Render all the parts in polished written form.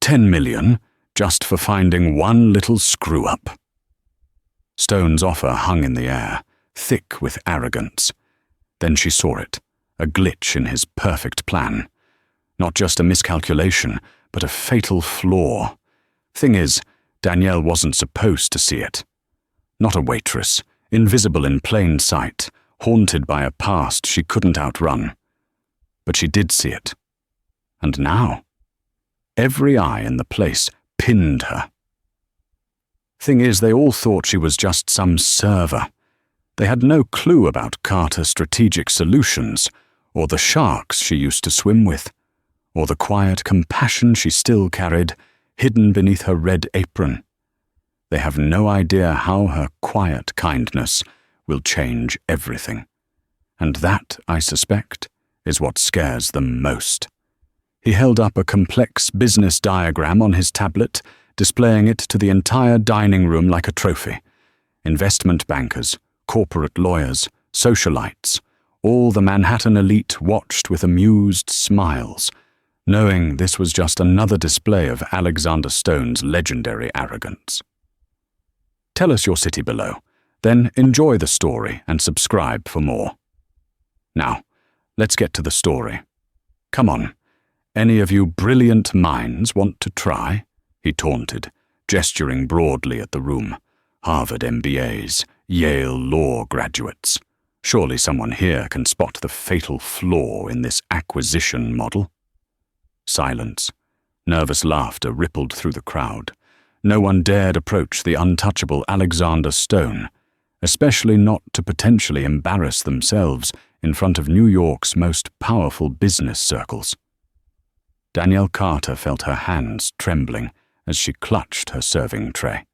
10 million just for finding one little screw-up. Stone's offer hung in the air, thick with arrogance. Then she saw it, a glitch in his perfect plan. Not just a miscalculation, but a fatal flaw. Thing is, Danielle wasn't supposed to see it. Not a waitress, invisible in plain sight, haunted by a past she couldn't outrun. But she did see it. And now, every eye in the place pinned her. Thing is, they all thought she was just some server. They had no clue about Carter's strategic solutions, or the sharks she used to swim with, or the quiet compassion she still carried, hidden beneath her red apron. They have no idea how her quiet kindness will change everything. And that, I suspect, is what scares them most. He held up a complex business diagram on his tablet, displaying it to the entire dining room like a trophy. Investment bankers, corporate lawyers, socialites, all the Manhattan elite watched with amused smiles, knowing this was just another display of Alexander Stone's legendary arrogance. Tell us your city below, then enjoy the story and subscribe for more. Now, let's get to the story. Come on, any of you brilliant minds want to try? He taunted, gesturing broadly at the room. Harvard MBAs, Yale law graduates. Surely someone here can spot the fatal flaw in this acquisition model. Silence. Nervous laughter rippled through the crowd. No one dared approach the untouchable Alexander Stone, especially not to potentially embarrass themselves in front of New York's most powerful business circles. Danielle Carter felt her hands trembling as she clutched her serving tray.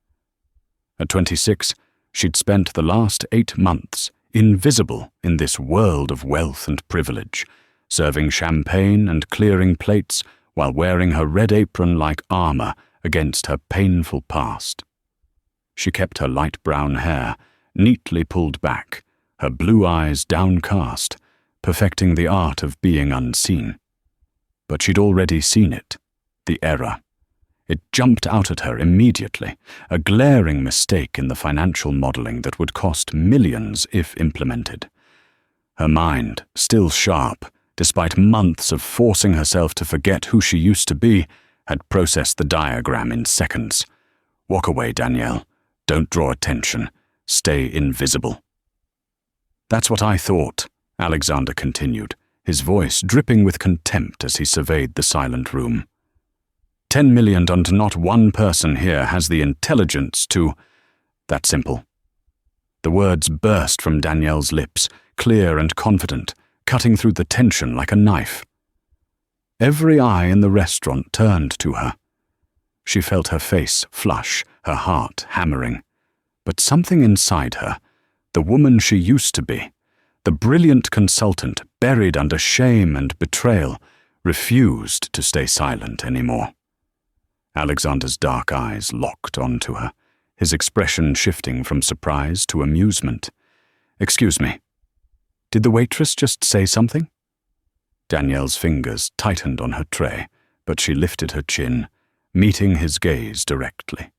At 26, she'd spent the last 8 months invisible in this world of wealth and privilege, serving champagne and clearing plates while wearing her red apron like armor against her painful past. She kept her light brown hair neatly pulled back, her blue eyes downcast, perfecting the art of being unseen. But she'd already seen it, the error. It jumped out at her immediately, a glaring mistake in the financial modeling that would cost millions if implemented. Her mind, still sharp, despite months of forcing herself to forget who she used to be, had processed the diagram in seconds. Walk away, Danielle. Don't draw attention. Stay invisible. That's what I thought, Alexander continued, his voice dripping with contempt as he surveyed the silent room. 10 million and not one person here has the intelligence to... That simple. The words burst from Danielle's lips, clear and confident, cutting through the tension like a knife. Every eye in the restaurant turned to her. She felt her face flush, her heart hammering. But something inside her, the woman she used to be, the brilliant consultant buried under shame and betrayal, refused to stay silent anymore. Alexander's dark eyes locked onto her, his expression shifting from surprise to amusement. "Excuse me, did the waitress just say something?" Danielle's fingers tightened on her tray, but she lifted her chin, meeting his gaze directly.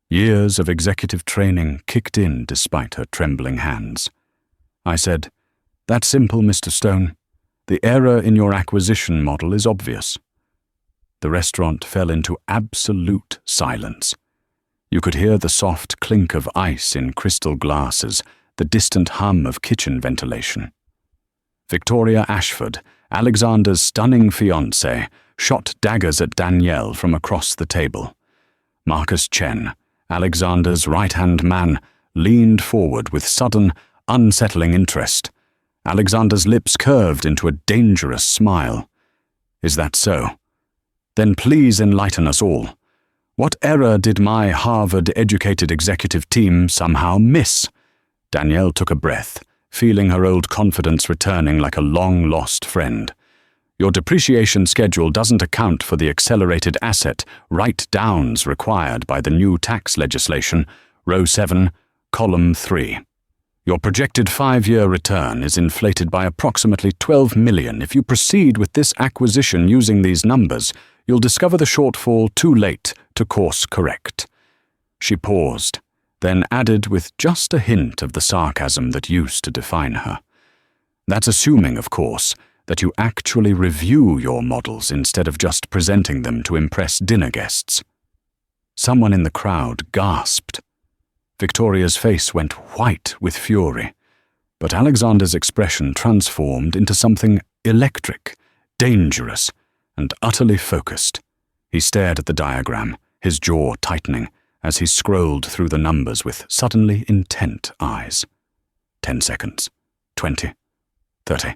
Years of executive training kicked in despite her trembling hands. I said, "That's simple, Mr. Stone. The error in your acquisition model is obvious." The restaurant fell into absolute silence. You could hear the soft clink of ice in crystal glasses, the distant hum of kitchen ventilation. Victoria Ashford, Alexander's stunning fiancée, shot daggers at Danielle from across the table. Marcus Chen, Alexander's right-hand man, leaned forward with sudden, unsettling interest. Alexander's lips curved into a dangerous smile. "Is that so? Then please enlighten us all. What error did my Harvard-educated executive team somehow miss?" Danielle took a breath, feeling her old confidence returning like a long-lost friend. "Your depreciation schedule doesn't account for the accelerated asset write-downs required by the new tax legislation, row 7, column 3. Your projected 5-year return is inflated by approximately 12 million. If you proceed with this acquisition using these numbers, you'll discover the shortfall too late to course correct." She paused, then added with just a hint of the sarcasm that used to define her. "That's assuming, of course, that you actually review your models instead of just presenting them to impress dinner guests." Someone in the crowd gasped. Victoria's face went white with fury, but Alexander's expression transformed into something electric, dangerous, and utterly focused. He stared at the diagram, his jaw tightening, as he scrolled through the numbers with suddenly intent eyes. 10 seconds, 20, 30.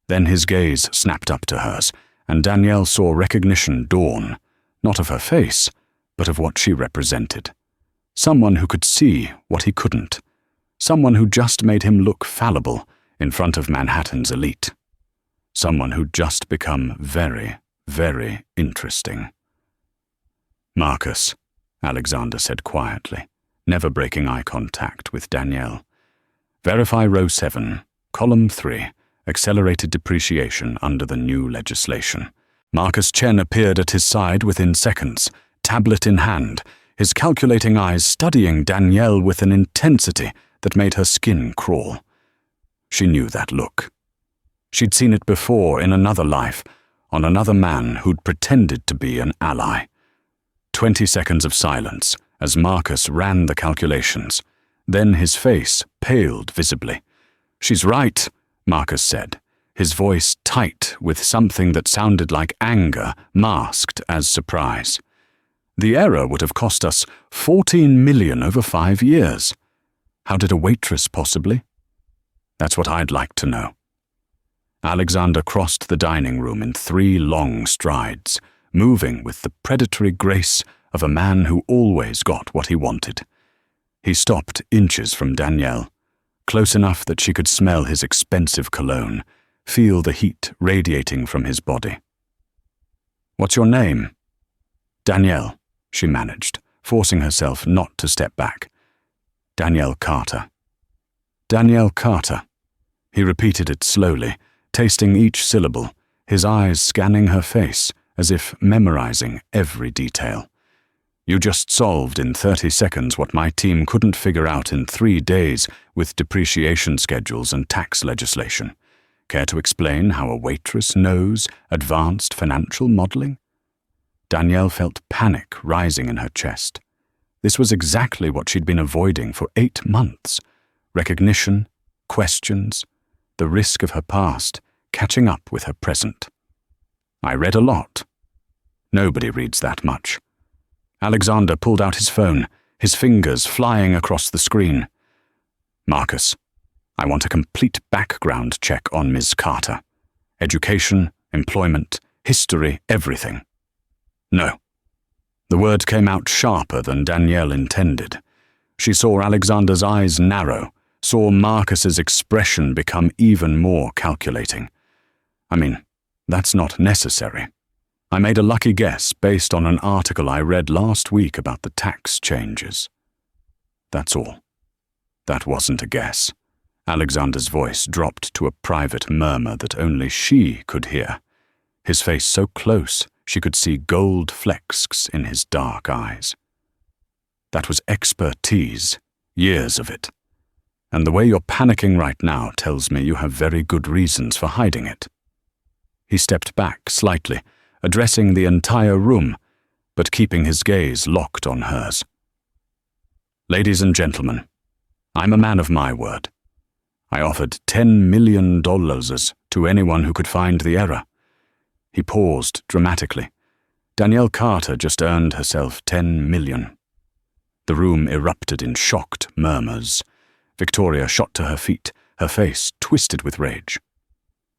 Then his gaze snapped up to hers, and Danielle saw recognition dawn, not of her face, but of what she represented. Someone who could see what he couldn't. Someone who just made him look fallible in front of Manhattan's elite. Someone who'd just become very, very interesting. "Marcus," Alexander said quietly, never breaking eye contact with Danielle. "Verify row 7, column 3, accelerated depreciation under the new legislation." Marcus Chen appeared at his side within seconds, tablet in hand, his calculating eyes studying Danielle with an intensity that made her skin crawl. She knew that look. She'd seen it before in another life, on another man who'd pretended to be an ally. 20 seconds of silence as Marcus ran the calculations. Then his face paled visibly. "She's right," Marcus said, his voice tight with something that sounded like anger masked as surprise. "The error would have cost us $14 million over 5 years. How did a waitress possibly?" "That's what I'd like to know." Alexander crossed the dining room in 3 long strides, moving with the predatory grace of a man who always got what he wanted. He stopped inches from Danielle, close enough that she could smell his expensive cologne, feel the heat radiating from his body. "What's your name?" "Danielle," she managed, forcing herself not to step back. "Danielle Carter." "Danielle Carter." He repeated it slowly, tasting each syllable, his eyes scanning her face as if memorizing every detail. "You just solved in 30 seconds what my team couldn't figure out in 3 days with depreciation schedules and tax legislation. Care to explain how a waitress knows advanced financial modeling?" Danielle felt panic rising in her chest. This was exactly what she'd been avoiding for 8 months. Recognition, questions, the risk of her past catching up with her present. "I read a lot." "Nobody reads that much." Alexander pulled out his phone, his fingers flying across the screen. "Marcus, I want a complete background check on Ms. Carter. Education, employment, history, everything." "No." The word came out sharper than Danielle intended. She saw Alexander's eyes narrow, saw Marcus's expression become even more calculating. "I mean, that's not necessary. I made a lucky guess based on an article I read last week about the tax changes. That's all." That wasn't a guess. Alexander's voice dropped to a private murmur that only she could hear. His face so close she could see gold flecks in his dark eyes. "That was expertise, years of it. And the way you're panicking right now tells me you have very good reasons for hiding it." He stepped back slightly, addressing the entire room, but keeping his gaze locked on hers. "Ladies and gentlemen, I'm a man of my word. I offered $10 million to anyone who could find the error." He paused dramatically. Danielle Carter just earned herself $10 million. The room erupted in shocked murmurs. Victoria shot to her feet, her face twisted with rage.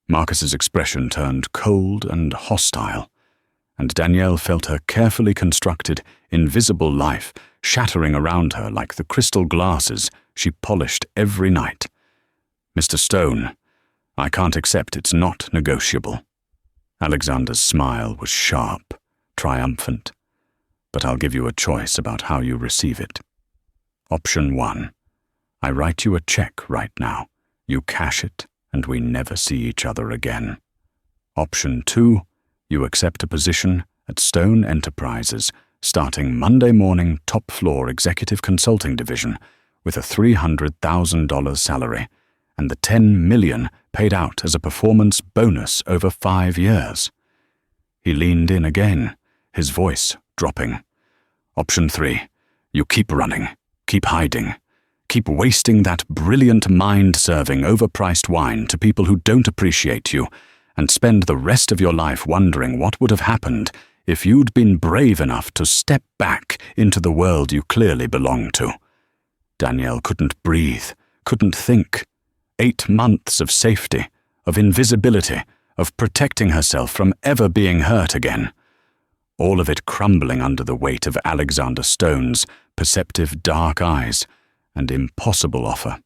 Marcus's expression turned cold and hostile, and Danielle felt her carefully constructed, invisible life shattering around her like the crystal glasses she polished every night. "Mr. Stone, I can't accept it's not negotiable." Alexander's smile was sharp, triumphant. "But I'll give you a choice about how you receive it. Option 1. I write you a check right now. You cash it, and we never see each other again. Option 2. You accept a position at Stone Enterprises, starting Monday morning top-floor executive consulting division with a $300,000 salary and the $10 million paid out as a performance bonus over 5 years. He leaned in again, his voice dropping. Option 3, you keep running, keep hiding, keep wasting that brilliant mind-serving overpriced wine to people who don't appreciate you, and spend the rest of your life wondering what would have happened if you'd been brave enough to step back into the world you clearly belong to. Danielle couldn't breathe, couldn't think. 8 months of safety, of invisibility, of protecting herself from ever being hurt again. All of it crumbling under the weight of Alexander Stone's perceptive dark eyes and impossible offer.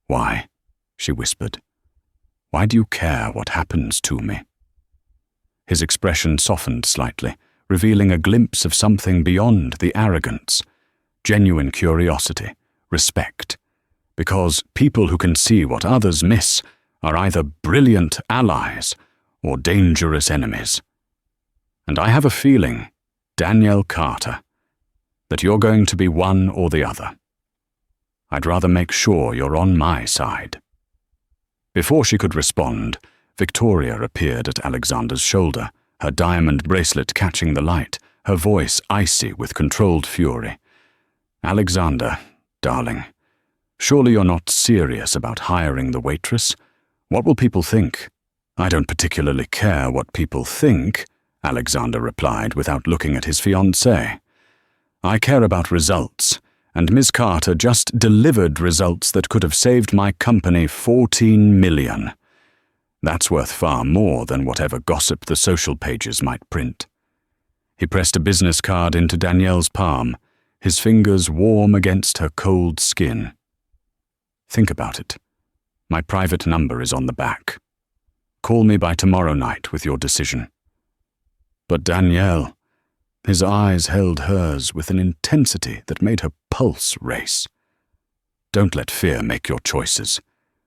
"Why?" she whispered. "Why do you care what happens to me?" His expression softened slightly, revealing a glimpse of something beyond the arrogance. Genuine curiosity, respect. Because people who can see what others miss are either brilliant allies or dangerous enemies. And I have a feeling, Danielle Carter, that you're going to be one or the other. I'd rather make sure you're on my side. Before she could respond, Victoria appeared at Alexander's shoulder, her diamond bracelet catching the light, her voice icy with controlled fury. "Alexander, darling, surely you're not serious about hiring the waitress? What will people think?" "I don't particularly care what people think," Alexander replied without looking at his fiancée. "I care about results, and Ms. Carter just delivered results that could have saved my company $14 million. That's worth far more than whatever gossip the social pages might print." He pressed a business card into Danielle's palm, his fingers warm against her cold skin. "Think about it. My private number is on the back. Call me by tomorrow night with your decision." But Danielle, his eyes held hers with an intensity that made her pulse race. "Don't let fear make your choices.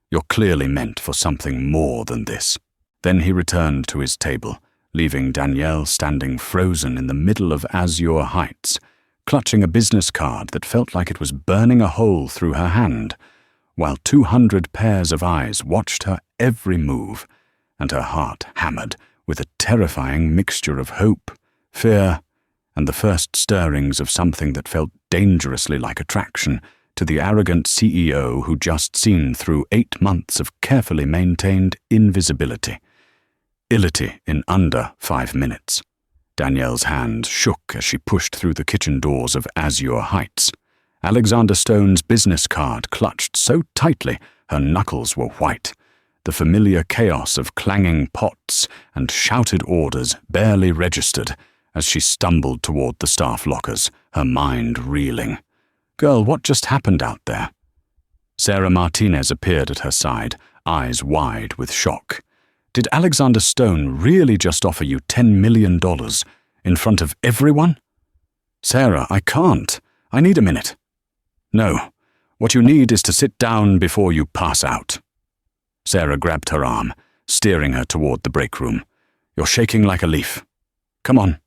You're clearly meant for something more than this." Then he returned to his table, leaving Danielle standing frozen in the middle of Azure Heights, clutching a business card that felt like it was burning a hole through her hand, while 200 pairs of eyes watched her every move, and her heart hammered with a terrifying mixture of hope, fear, and the first stirrings of something that felt dangerously like attraction to the arrogant CEO who'd just seen through 8 months of carefully maintained invisibility. Ility in under 5 minutes. Danielle's hand shook as she pushed through the kitchen doors of Azure Heights. Alexander Stone's business card clutched so tightly her knuckles were white. The familiar chaos of clanging pots and shouted orders barely registered as she stumbled toward the staff lockers, her mind reeling. "Girl, what just happened out there?" Sarah Martinez appeared at her side, eyes wide with shock. "Did Alexander Stone really just offer you $10 million in front of everyone?" "Sarah, I can't. I need a minute." "No. What you need is to sit down before you pass out." Sarah grabbed her arm, steering her toward the break room. "You're shaking like a leaf. Come on."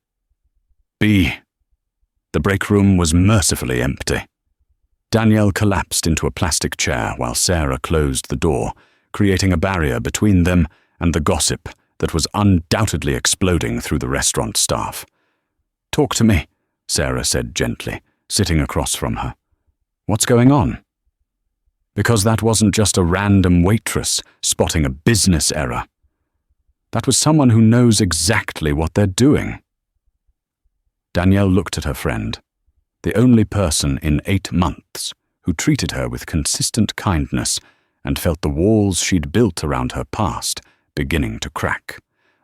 B. The break room was mercifully empty. Danielle collapsed into a plastic chair while Sarah closed the door, creating a barrier between them and the gossip that was undoubtedly exploding through the restaurant staff. "Talk to me," Sarah said gently, sitting across from her. "What's going on?" Because that wasn't just a random waitress spotting a business error. That was someone who knows exactly what they're doing. Danielle looked at her friend, the only person in 8 months who treated her with consistent kindness and felt the walls she'd built around her past beginning to crack.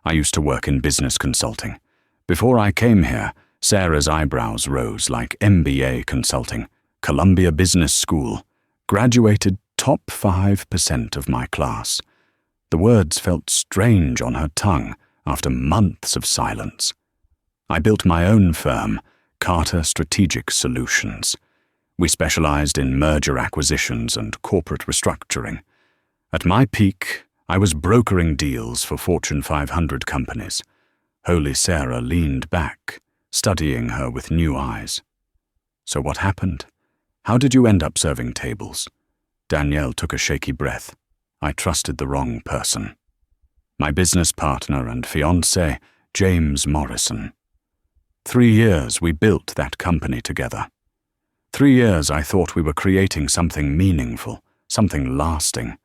"I used to work in business consulting. Before I came here, Sarah's eyebrows rose like MBA consulting, Columbia Business School, graduated top 5% of my class. The words felt strange on her tongue after months of silence. I built my own firm, Carter Strategic Solutions. We specialized in merger acquisitions and corporate restructuring. At my peak, I was brokering deals for Fortune 500 companies. Holy Sarah leaned back, studying her with new eyes. So what happened? How did you end up serving tables? Danielle took a shaky breath. I trusted the wrong person. My business partner and fiancé, James Morrison. 3 years we built that company together. 3 years I thought we were creating something meaningful, something lasting.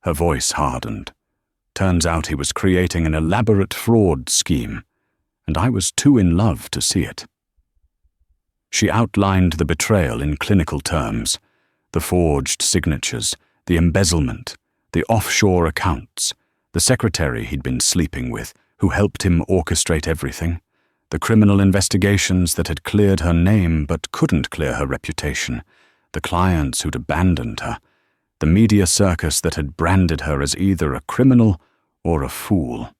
Her voice hardened. Turns out he was creating an elaborate fraud scheme, and I was too in love to see it. She outlined the betrayal in clinical terms, the forged signatures, the embezzlement, the offshore accounts, the secretary he'd been sleeping with, who helped him orchestrate everything, the criminal investigations that had cleared her name but couldn't clear her reputation, the clients who'd abandoned her, the media circus that had branded her as either a criminal or a fool.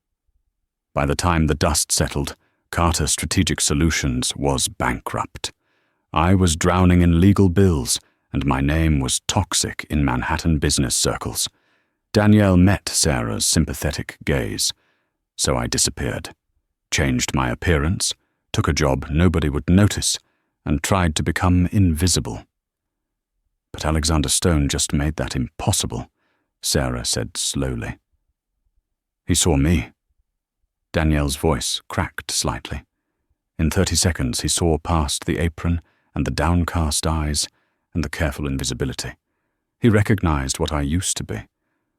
By the time the dust settled, Carter Strategic Solutions was bankrupt. I was drowning in legal bills, and my name was toxic in Manhattan business circles. Danielle met Sarah's sympathetic gaze, so I disappeared, changed my appearance, took a job nobody would notice, and tried to become invisible. But Alexander Stone just made that impossible, Sarah said slowly. He saw me. Danielle's voice cracked slightly. In 30 seconds he saw past the apron and the downcast eyes and the careful invisibility. He recognized what I used to be,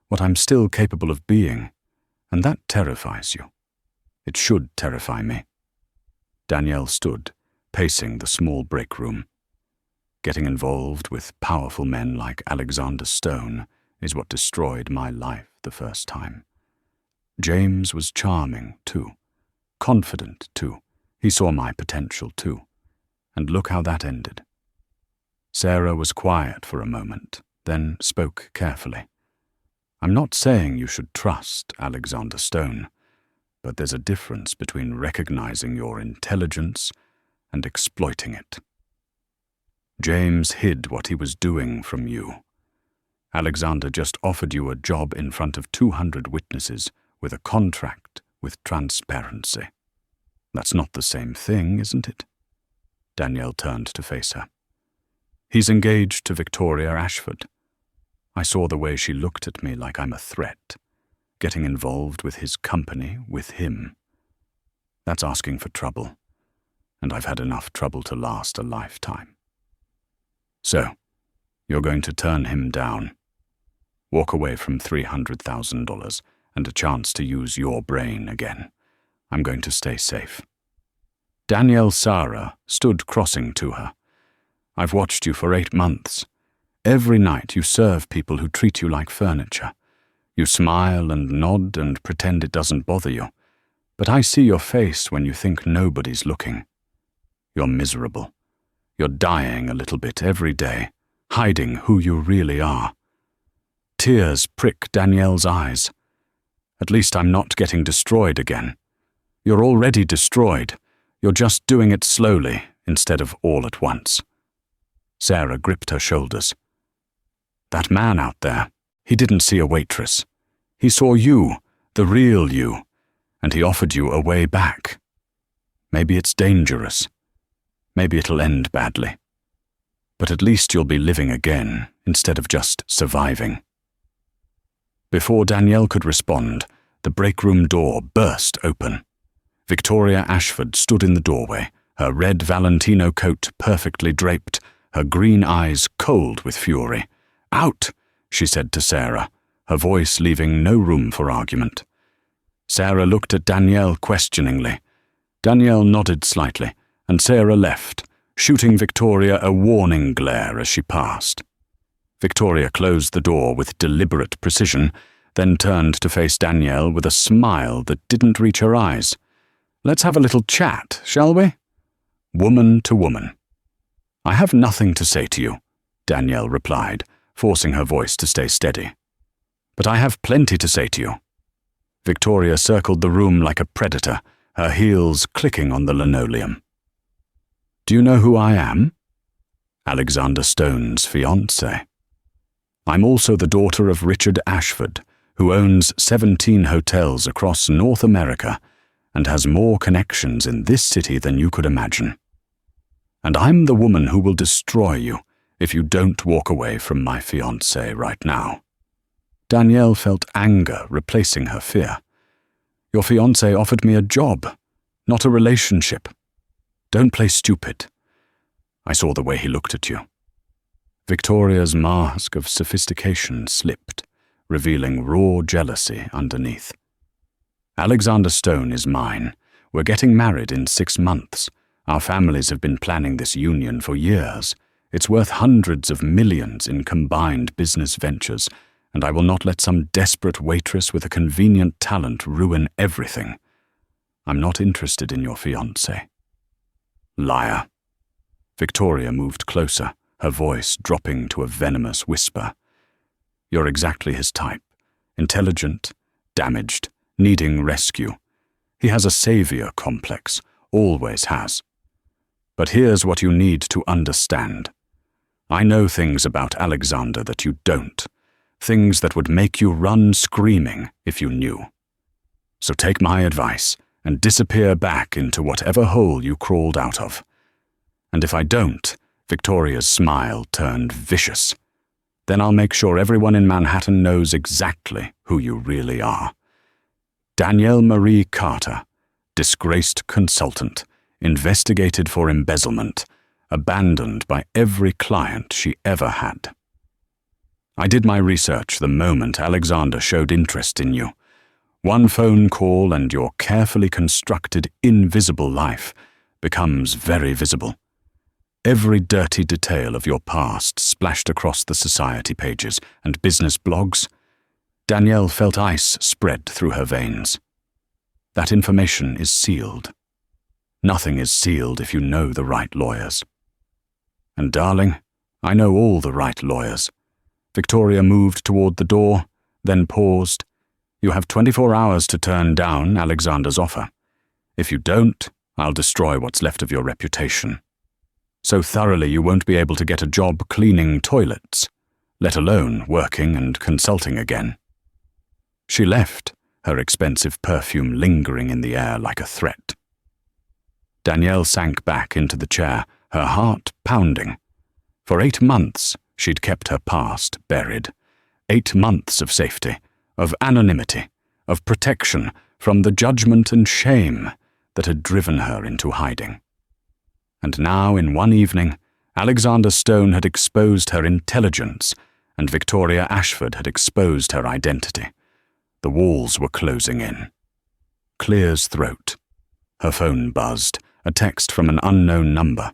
what I'm still capable of being, and that terrifies you. It should terrify me. Danielle stood, pacing the small break room. Getting involved with powerful men like Alexander Stone is what destroyed my life the first time. James was charming, too. Confident, too. He saw my potential, too. And look how that ended. Sarah was quiet for a moment, then spoke carefully. I'm not saying you should trust Alexander Stone, but there's a difference between recognizing your intelligence and exploiting it. James hid what he was doing from you. Alexander just offered you a job in front of 200 witnesses with a contract with transparency. That's not the same thing, isn't it? Danielle turned to face her. He's engaged to Victoria Ashford. I saw the way she looked at me like I'm a threat, getting involved with his company, with him. That's asking for trouble, and I've had enough trouble to last a lifetime. So, you're going to turn him down. Walk away from $300,000 and a chance to use your brain again. I'm going to stay safe. Danielle Sarah stood crossing to her. I've watched you for 8 months. Every night you serve people who treat you like furniture. You smile and nod and pretend it doesn't bother you. But I see your face when you think nobody's looking. You're miserable. You're dying a little bit every day, hiding who you really are. Tears prick Danielle's eyes. At least I'm not getting destroyed again. You're already destroyed. You're just doing it slowly instead of all at once. Sarah gripped her shoulders. That man out there, he didn't see a waitress. He saw you, the real you, and he offered you a way back. Maybe it's dangerous. Maybe it'll end badly. But at least you'll be living again instead of just surviving. Before Danielle could respond, the break room door burst open. Victoria Ashford stood in the doorway, her red Valentino coat perfectly draped, her green eyes cold with fury. "Out!" she said to Sarah, her voice leaving no room for argument. Sarah looked at Danielle questioningly. Danielle nodded slightly, and Sarah left, shooting Victoria a warning glare as she passed. Victoria closed the door with deliberate precision, then turned to face Danielle with a smile that didn't reach her eyes. "Let's have a little chat, shall we?" Woman to woman. "I have nothing to say to you," Danielle replied, forcing her voice to stay steady. "But I have plenty to say to you." Victoria circled the room like a predator, her heels clicking on the linoleum. "Do you know who I am?" Alexander Stone's fiancé. "I'm also the daughter of Richard Ashford, who owns 17 hotels across North America and has more connections in this city than you could imagine. And I'm the woman who will destroy you if you don't walk away from my fiancé right now." Danielle felt anger replacing her fear. "Your fiancé offered me a job, not a relationship. Don't play stupid." I saw the way he looked at you. Victoria's mask of sophistication slipped, revealing raw jealousy underneath. "Alexander Stone is mine. We're getting married in 6 months. Our families have been planning this union for years. It's worth hundreds of millions in combined business ventures, and I will not let some desperate waitress with a convenient talent ruin everything. I'm not interested in your fiancé." "Liar." Victoria moved closer, her voice dropping to a venomous whisper. "You're exactly his type. Intelligent, damaged, needing rescue. He has a savior complex, always has. But here's what you need to understand. I know things about Alexander that you don't, things that would make you run screaming if you knew. So take my advice and disappear back into whatever hole you crawled out of. And if I don't," Victoria's smile turned vicious, "then I'll make sure everyone in Manhattan knows exactly who you really are. Danielle Marie Carter, disgraced consultant, investigated for embezzlement, abandoned by every client she ever had. I did my research the moment Alexander showed interest in you. One phone call and your carefully constructed invisible life becomes very visible. Every dirty detail of your past splashed across the society pages and business blogs. Danielle felt ice spread through her veins. That information is sealed. Nothing is sealed if you know the right lawyers. And darling, I know all the right lawyers." Victoria moved toward the door, then paused. "You have 24 hours to turn down Alexander's offer. If you don't, I'll destroy what's left of your reputation. So thoroughly you won't be able to get a job cleaning toilets, let alone working and consulting again." She left, her expensive perfume lingering in the air like a threat. Danielle sank back into the chair, her heart pounding. For 8 months, she'd kept her past buried. 8 months of safety, of anonymity, of protection from the judgment and shame that had driven her into hiding. And now, in one evening, Alexander Stone had exposed her intelligence, and Victoria Ashford had exposed her identity. The walls were closing in. Clear's throat. Her phone buzzed, a text from an unknown number.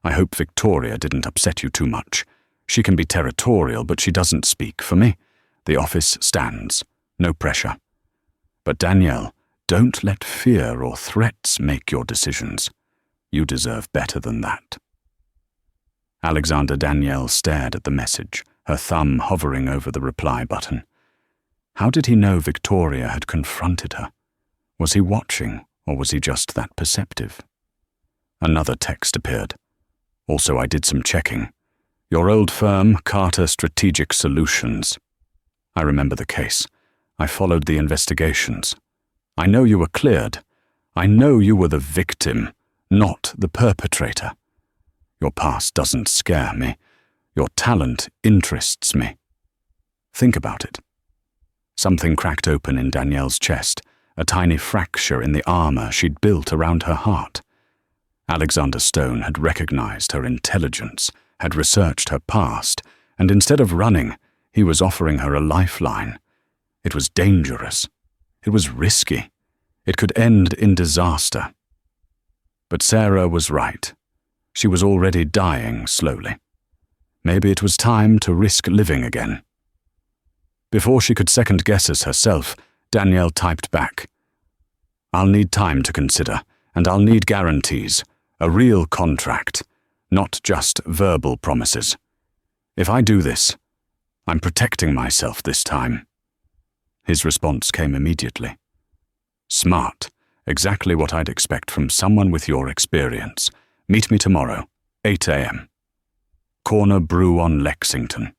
"I hope Victoria didn't upset you too much. She can be territorial, but she doesn't speak for me. The office stands. No pressure. But Danielle, don't let fear or threats make your decisions. You deserve better than that." Alexander Danielle stared at the message, her thumb hovering over the reply button. How did he know Victoria had confronted her? Was he watching, or was he just that perceptive? Another text appeared. "Also, I did some checking. Your old firm, Carter Strategic Solutions. I remember the case. I followed the investigations. I know you were cleared. I know you were the victim, not the perpetrator. Your past doesn't scare me. Your talent interests me. Think about it." Something cracked open in Danielle's chest, a tiny fracture in the armor she'd built around her heart. Alexander Stone had recognized her intelligence, had researched her past, and instead of running, he was offering her a lifeline. It was dangerous. It was risky. It could end in disaster. But Sarah was right. She was already dying slowly. Maybe it was time to risk living again. Before she could second-guess us herself, Danielle typed back, "I'll need time to consider, and I'll need guarantees, a real contract, not just verbal promises. If I do this, I'm protecting myself this time." His response came immediately. "Smart, exactly what I'd expect from someone with your experience. Meet me tomorrow, 8 a.m. Corner Brew on Lexington.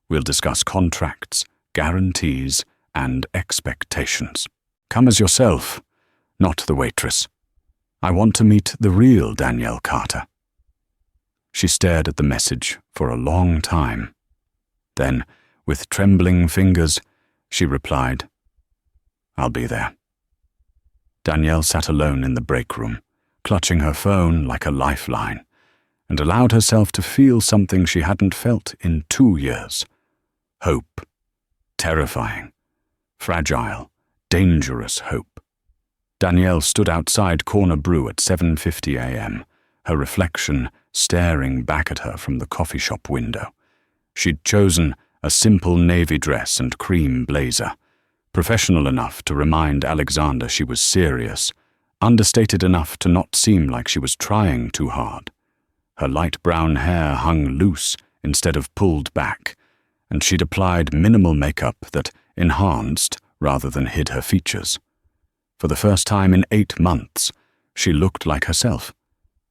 We'll discuss contracts, guarantees, and expectations. Come as yourself. not the waitress. I want to meet the real Danielle Carter. She stared at the message for a long time. Then, with trembling fingers, she replied, "I'll be there." Danielle sat alone in the break room, clutching her phone like a lifeline, and allowed herself to feel something she hadn't felt in 2 years. Hope. Terrifying. Fragile. Dangerous hope. Danielle stood outside Corner Brew at 7:50 a.m., her reflection staring back at her from the coffee shop window. She'd chosen a simple navy dress and cream blazer, professional enough to remind Alexander she was serious, understated enough to not seem like she was trying too hard. Her light brown hair hung loose instead of pulled back, and she'd applied minimal makeup that enhanced rather than hid her features. For the first time in 8 months, she looked like herself.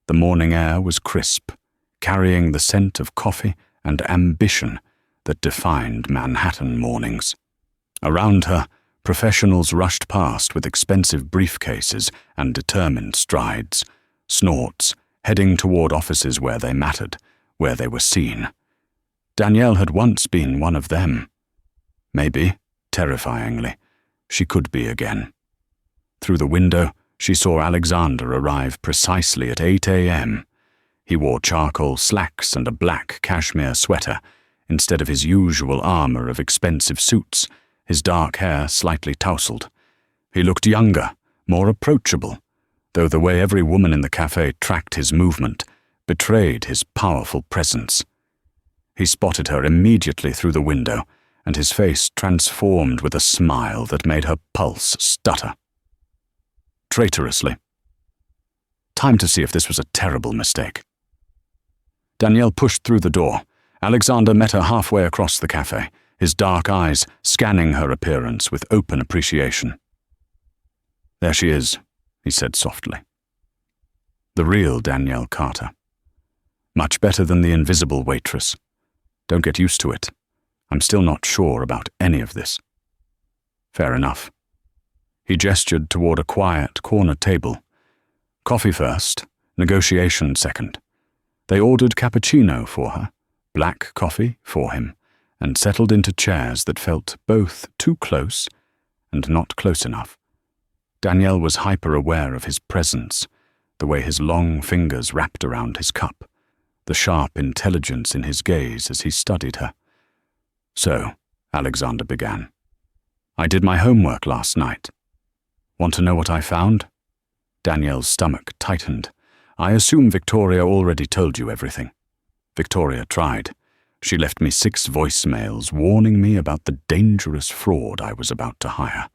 The morning air was crisp, carrying the scent of coffee and ambition that defined Manhattan mornings. Around her, professionals rushed past with expensive briefcases and determined strides, snorts, heading toward offices where they mattered, where they were seen. Danielle had once been one of them. Maybe, terrifyingly, she could be again. Through the window, she saw Alexander arrive precisely at 8 a.m. He wore charcoal slacks and a black cashmere sweater, instead of his usual armor of expensive suits, his dark hair slightly tousled. He looked younger, more approachable, though the way every woman in the cafe tracked his movement betrayed his powerful presence. He spotted her immediately through the window, and his face transformed with a smile that made her pulse stutter. Traitorously. Time to see if this was a terrible mistake. Danielle pushed through the door. Alexander met her halfway across the cafe, his dark eyes scanning her appearance with open appreciation. "There she is," he said softly. "The real Danielle Carter. Much better than the invisible waitress. Don't get used to it. I'm still not sure about any of this." "Fair enough." He gestured toward a quiet corner table. "Coffee first, negotiation second." They ordered cappuccino for her, black coffee for him, and settled into chairs that felt both too close and not close enough. Danielle was hyper-aware of his presence, the way his long fingers wrapped around his cup, the sharp intelligence in his gaze as he studied her. "So," Alexander began, "I did my homework last night. Want to know what I found?" Danielle's stomach tightened. "I assume Victoria already told you everything." Victoria tried. She left me 6 voicemails warning me about the dangerous fraud I was about to hire.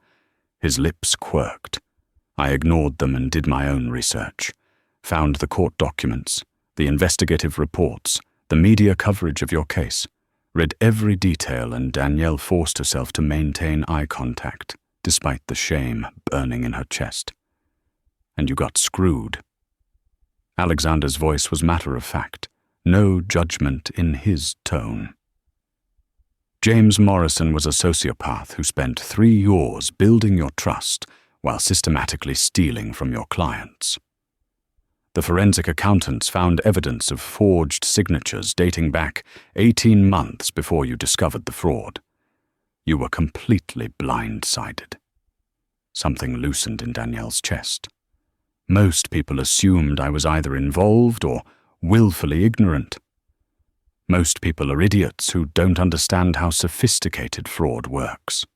His lips quirked. I ignored them and did my own research. Found the court documents, the investigative reports, the media coverage of your case. Read every detail, and Danielle forced herself to maintain eye contact, despite the shame burning in her chest. "And you got screwed." Alexander's voice was matter-of-fact, no judgment in his tone. James Morrison was a sociopath who spent 3 years building your trust while systematically stealing from your clients. The forensic accountants found evidence of forged signatures dating back 18 months before you discovered the fraud. You were completely blindsided. Something loosened in Danielle's chest. Most people assumed I was either involved or willfully ignorant. Most people are idiots who don't understand how sophisticated fraud works.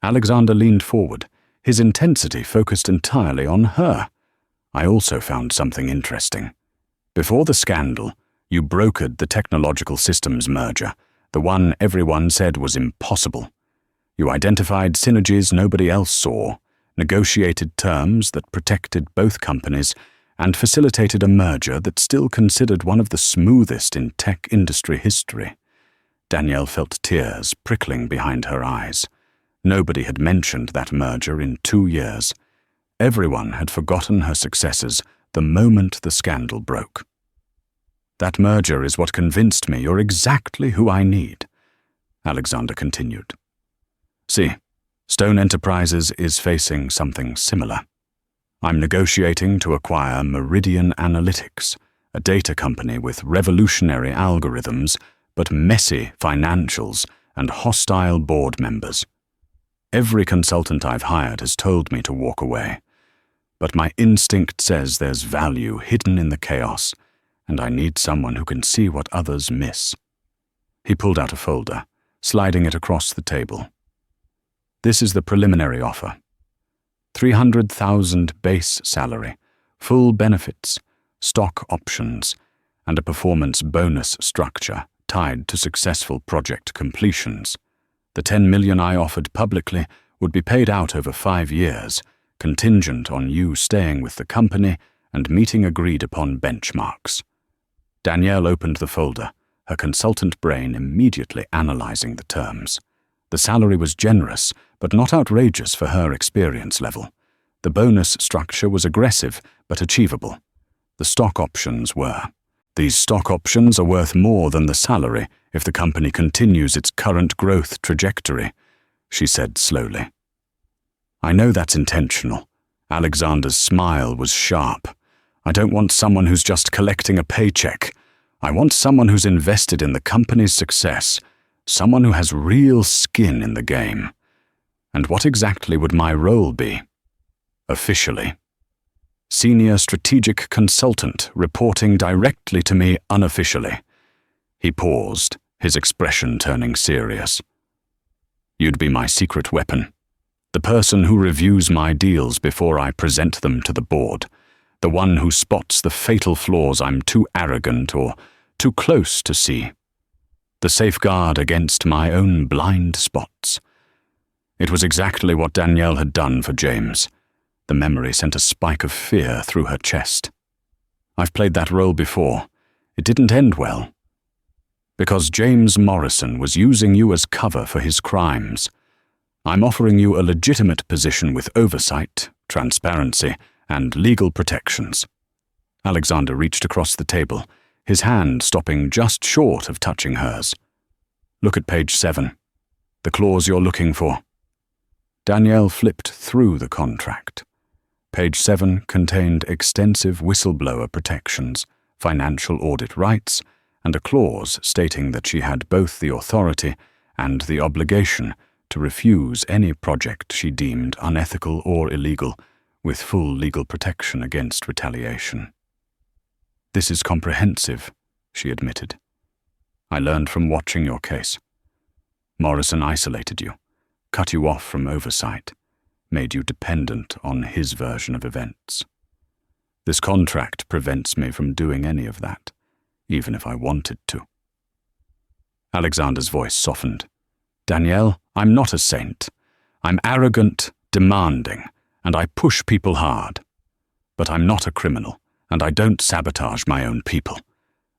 Alexander leaned forward, his intensity focused entirely on her. I also found something interesting. Before the scandal, you brokered the technological systems merger, the one everyone said was impossible. You identified synergies nobody else saw, negotiated terms that protected both companies, and facilitated a merger that's still considered one of the smoothest in tech industry history. Danielle felt tears prickling behind her eyes. Nobody had mentioned that merger in 2 years. Everyone had forgotten her successes the moment the scandal broke. "That merger is what convinced me you're exactly who I need," Alexander continued. "See, Stone Enterprises is facing something similar. I'm negotiating to acquire Meridian Analytics, a data company with revolutionary algorithms but messy financials and hostile board members. Every consultant I've hired has told me to walk away, but my instinct says there's value hidden in the chaos, and I need someone who can see what others miss. He pulled out a folder, sliding it across the table. This is the preliminary offer. 300,000 base salary, full benefits, stock options, and a performance bonus structure tied to successful project completions. The $10 million I offered publicly would be paid out over 5 years, contingent on you staying with the company and meeting agreed-upon benchmarks. Danielle opened the folder, her consultant brain immediately analyzing the terms. The salary was generous, but not outrageous for her experience level. The bonus structure was aggressive, but achievable. The stock options were. These stock options are worth more than the salary if the company continues its current growth trajectory, she said slowly. I know that's intentional. Alexander's smile was sharp. I don't want someone who's just collecting a paycheck. I want someone who's invested in the company's success, someone who has real skin in the game. And what exactly would my role be? Officially. Senior strategic consultant reporting directly to me unofficially. He paused, his expression turning serious. You'd be my secret weapon. The person who reviews my deals before I present them to the board. The one who spots the fatal flaws I'm too arrogant or too close to see. The safeguard against my own blind spots. It was exactly what Danielle had done for James. The memory sent a spike of fear through her chest. I've played that role before. It didn't end well. Because James Morrison was using you as cover for his crimes. I'm offering you a legitimate position with oversight, transparency, and legal protections. Alexander reached across the table, his hand stopping just short of touching hers. Look at page 7. The clause you're looking for. Danielle flipped through the contract. Page 7 contained extensive whistleblower protections, financial audit rights, and a clause stating that she had both the authority and the obligation to refuse any project she deemed unethical or illegal, with full legal protection against retaliation. This is comprehensive, she admitted. I learned from watching your case. Morrison isolated you, cut you off from oversight, made you dependent on his version of events. This contract prevents me from doing any of that, even if I wanted to. Alexander's voice softened. Danielle, I'm not a saint. I'm arrogant, demanding, and I push people hard. But I'm not a criminal, and I don't sabotage my own people.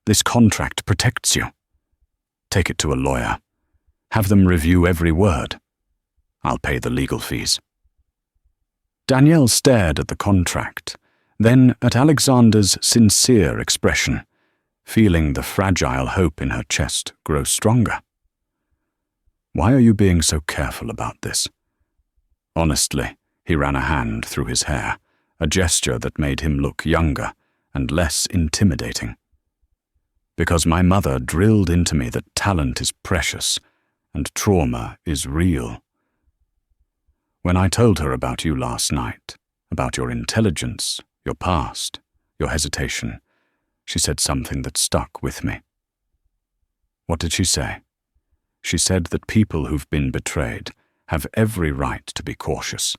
This contract protects you. Take it to a lawyer. Have them review every word. I'll pay the legal fees. Danielle stared at the contract, then at Alexander's sincere expression, feeling the fragile hope in her chest grow stronger. Why are you being so careful about this? Honestly, he ran a hand through his hair, a gesture that made him look younger and less intimidating. Because my mother drilled into me that talent is precious and trauma is real. When I told her about you last night, about your intelligence, your past, your hesitation, she said something that stuck with me. What did she say? She said that people who've been betrayed have every right to be cautious,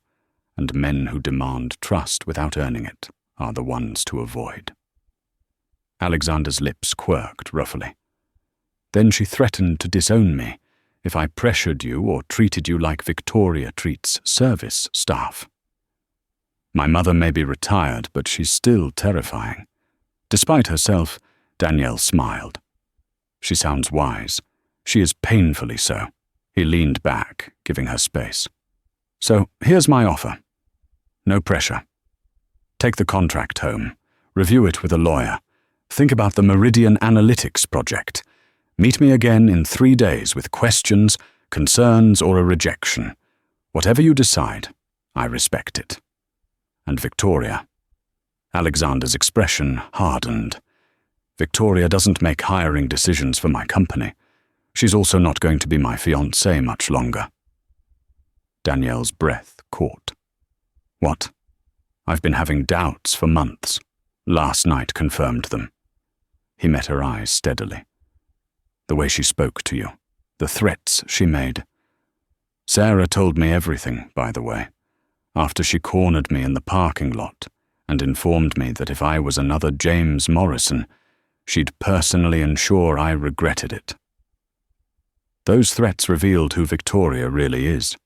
and men who demand trust without earning it are the ones to avoid. Alexander's lips quirked roughly. Then she threatened to disown me if I pressured you or treated you like Victoria treats service staff. My mother may be retired, but she's still terrifying. Despite herself, Danielle smiled. She sounds wise. She is painfully so. He leaned back, giving her space. So here's my offer. No pressure. Take the contract home. Review it with a lawyer. Think about the Meridian Analytics project. Meet me again in 3 days with questions, concerns, or a rejection. Whatever you decide, I respect it. And Victoria. Alexander's expression hardened. Victoria doesn't make hiring decisions for my company. She's also not going to be my fiancée much longer. Danielle's breath caught. What? I've been having doubts for months. Last night confirmed them. He met her eyes steadily. The way she spoke to you, the threats she made. Sarah told me everything, by the way, after she cornered me in the parking lot and informed me that if I was another James Morrison, she'd personally ensure I regretted it. Those threats revealed who Victoria really is.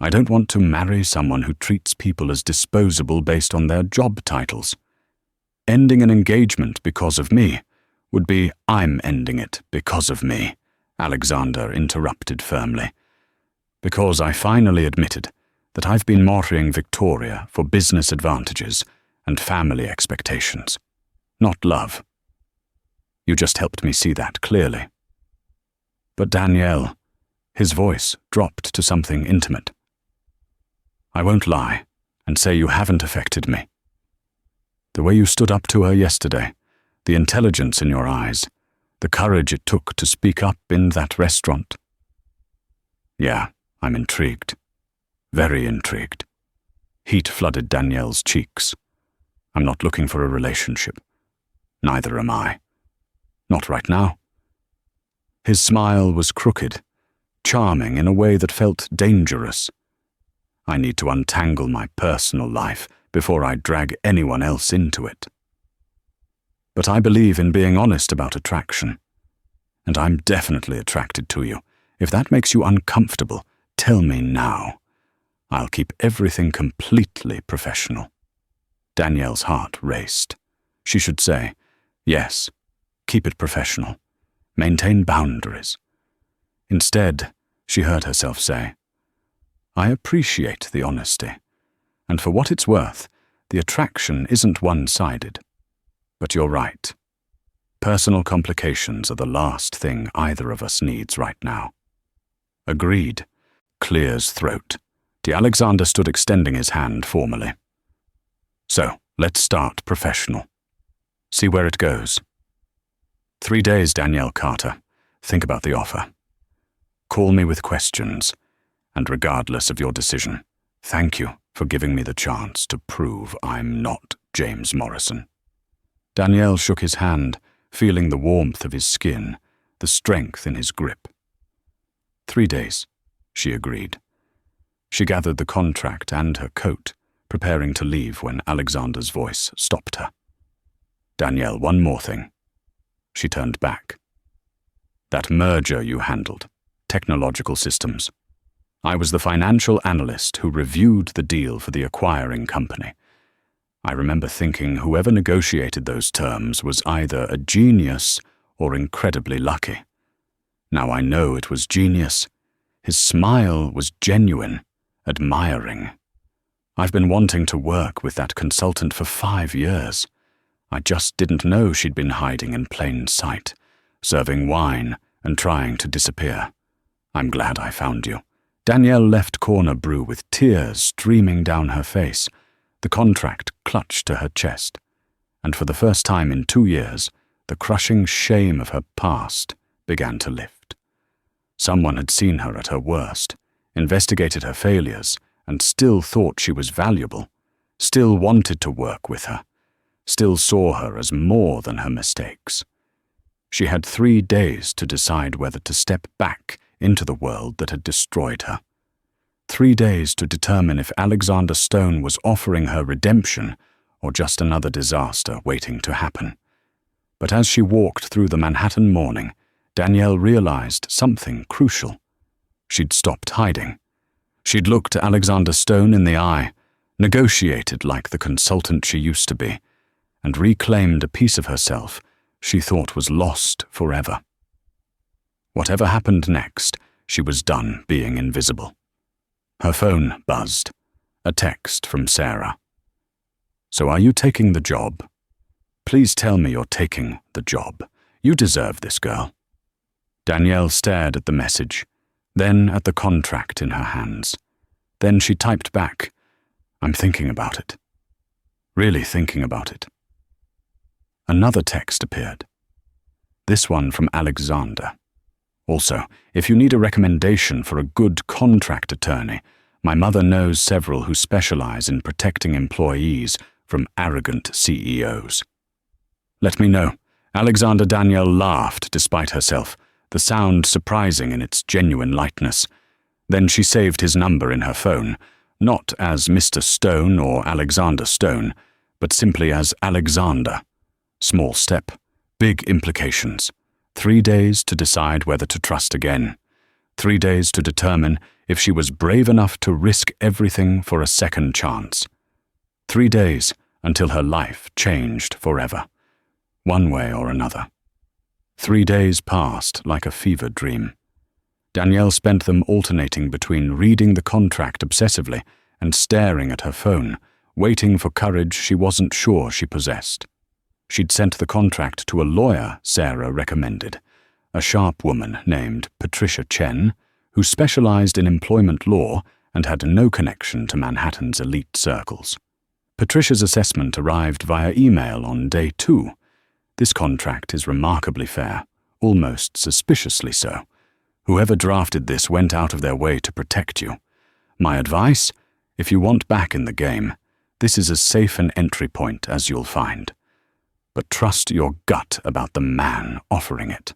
I don't want to marry someone who treats people as disposable based on their job titles. Ending an engagement because of me would be I'm ending it because of me, Alexander interrupted firmly. Because I finally admitted that I've been marrying Victoria for business advantages and family expectations, not love. You just helped me see that clearly. But Danielle, his voice dropped to something intimate. I won't lie and say you haven't affected me. The way you stood up to her yesterday, the intelligence in your eyes, the courage it took to speak up in that restaurant. Yeah, I'm intrigued. Very intrigued. Heat flooded Danielle's cheeks. I'm not looking for a relationship. Neither am I. Not right now. His smile was crooked, charming in a way that felt dangerous. I need to untangle my personal life before I drag anyone else into it. But I believe in being honest about attraction. And I'm definitely attracted to you. If that makes you uncomfortable, tell me now. I'll keep everything completely professional. Danielle's heart raced. She should say, yes, keep it professional. Maintain boundaries. Instead, she heard herself say, I appreciate the honesty, and for what it's worth, the attraction isn't one-sided. But you're right. Personal complications are the last thing either of us needs right now. Agreed. Clear's throat. Alexander stood extending his hand formally. So, let's start professional. See where it goes. 3 days, Danielle Carter. Think about the offer. Call me with questions, and regardless of your decision, thank you for giving me the chance to prove I'm not James Morrison. Danielle shook his hand, feeling the warmth of his skin, the strength in his grip. 3 days, she agreed. She gathered the contract and her coat, preparing to leave when Alexander's voice stopped her. Danielle, one more thing. She turned back. That merger you handled, technological systems. I was the financial analyst who reviewed the deal for the acquiring company. I remember thinking whoever negotiated those terms was either a genius or incredibly lucky. Now I know it was genius. His smile was genuine, admiring. I've been wanting to work with that consultant for 5 years. I just didn't know she'd been hiding in plain sight, serving wine and trying to disappear. I'm glad I found you. Danielle left Corner Brew with tears streaming down her face, the contract clutched to her chest, and for the first time in 2 years, the crushing shame of her past began to lift. Someone had seen her at her worst, investigated her failures, and still thought she was valuable, still wanted to work with her, still saw her as more than her mistakes. She had 3 days to decide whether to step back into the world that had destroyed her. 3 days to determine if Alexander Stone was offering her redemption or just another disaster waiting to happen. But as she walked through the Manhattan morning, Danielle realized something crucial. She'd stopped hiding. She'd looked Alexander Stone in the eye, negotiated like the consultant she used to be, and reclaimed a piece of herself she thought was lost forever. Whatever happened next, she was done being invisible. Her phone buzzed. A text from Sarah. So are you taking the job? Please tell me you're taking the job. You deserve this, girl. Danielle stared at the message, then at the contract in her hands. Then she typed back, "I'm thinking about it. Really thinking about it." Another text appeared. This one from Alexander. "Also, if you need a recommendation for a good contract attorney, my mother knows several who specialize in protecting employees from arrogant CEOs. Let me know." Alexander Danielle laughed despite herself, the sound surprising in its genuine lightness. Then she saved his number in her phone, not as Mr. Stone or Alexander Stone, but simply as Alexander. Small step, big implications. 3 days to decide whether to trust again. 3 days to determine if she was brave enough to risk everything for a second chance. 3 days until her life changed forever, one way or another. 3 days passed like a fever dream. Danielle spent them alternating between reading the contract obsessively and staring at her phone, waiting for courage she wasn't sure she possessed. She'd sent the contract to a lawyer Sarah recommended, a sharp woman named Patricia Chen, who specialized in employment law and had no connection to Manhattan's elite circles. Patricia's assessment arrived via email on day 2. "This contract is remarkably fair, almost suspiciously so. Whoever drafted this went out of their way to protect you. My advice, if you want back in the game, this is as safe an entry point as you'll find. But trust your gut about the man offering it.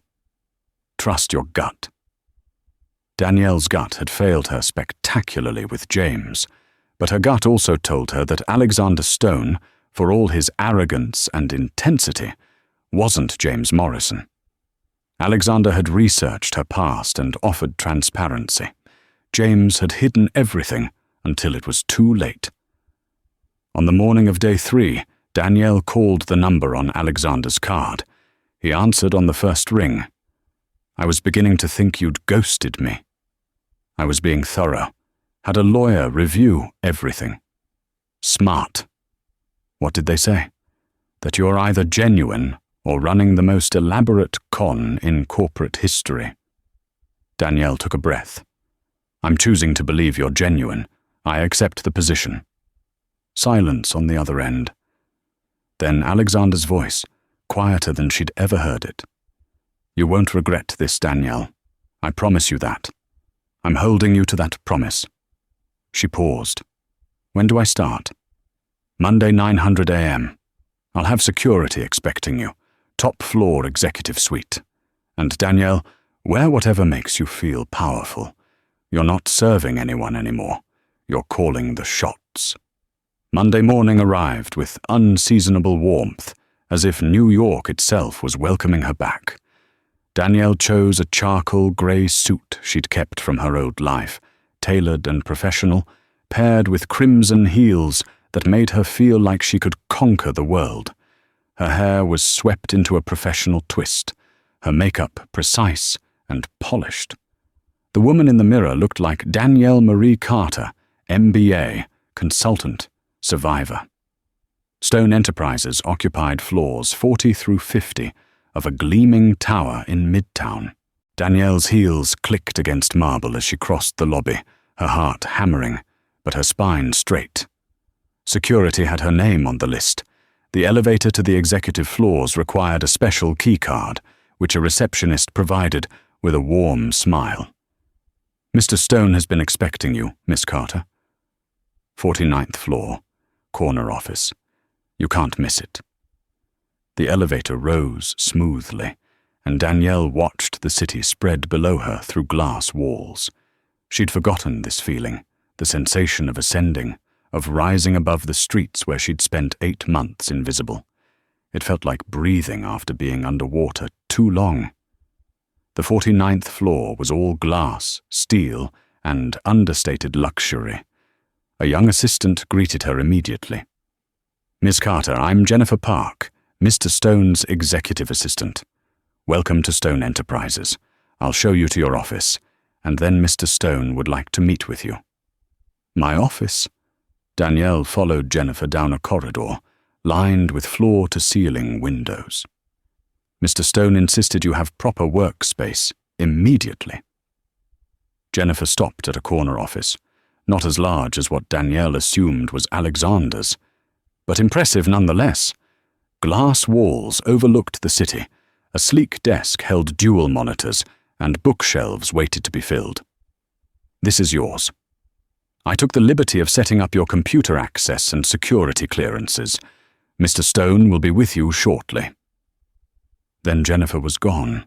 Trust your gut." Danielle's gut had failed her spectacularly with James, but her gut also told her that Alexander Stone, for all his arrogance and intensity, wasn't James Morrison. Alexander had researched her past and offered transparency. James had hidden everything until it was too late. On the morning of day 3, Danielle called the number on Alexander's card. He answered on the first ring. "I was beginning to think you'd ghosted me. I was being thorough. Had a lawyer review everything. Smart. What did they say? That you're either genuine or running the most elaborate con in corporate history." Danielle took a breath. "I'm choosing to believe you're genuine. I accept the position." Silence on the other end. Then Alexander's voice, quieter than she'd ever heard it. "You won't regret this, Danielle. I promise you that. I'm holding you to that promise." She paused. "When do I start?" "Monday 900 a.m. I'll have security expecting you. Top floor executive suite. And Danielle, wear whatever makes you feel powerful. You're not serving anyone anymore. You're calling the shots." Monday morning arrived with unseasonable warmth, as if New York itself was welcoming her back. Danielle chose a charcoal grey suit she'd kept from her old life, tailored and professional, paired with crimson heels that made her feel like she could conquer the world. Her hair was swept into a professional twist, her makeup precise and polished. The woman in the mirror looked like Danielle Marie Carter, MBA, consultant, survivor. Stone Enterprises occupied floors 40 through 50 of a gleaming tower in Midtown. Danielle's heels clicked against marble as she crossed the lobby, her heart hammering, but her spine straight. Security had her name on the list. The elevator to the executive floors required a special keycard, which a receptionist provided with a warm smile. "Mr. Stone has been expecting you, Miss Carter." 49th floor, corner office. You can't miss it. The elevator rose smoothly, and Danielle watched the city spread below her through glass walls. She'd forgotten this feeling, the sensation of ascending, of rising above the streets where she'd spent 8 months invisible. It felt like breathing after being underwater too long. The 49th floor was all glass, steel, and understated luxury. A young assistant greeted her immediately. "Miss Carter, I'm Jennifer Park, Mr. Stone's executive assistant. Welcome to Stone Enterprises. I'll show you to your office, and then Mr. Stone would like to meet with you." "My office?" Danielle followed Jennifer down a corridor, lined with floor-to-ceiling windows. "Mr. Stone insisted you have proper workspace, immediately." Jennifer stopped at a corner office. not as large as what Danielle assumed was Alexander's, but impressive nonetheless. Glass walls overlooked the city, a sleek desk held dual monitors, and bookshelves waited to be filled. "This is yours. I took the liberty of setting up your computer access and security clearances. Mr. Stone will be with you shortly." Then Jennifer was gone,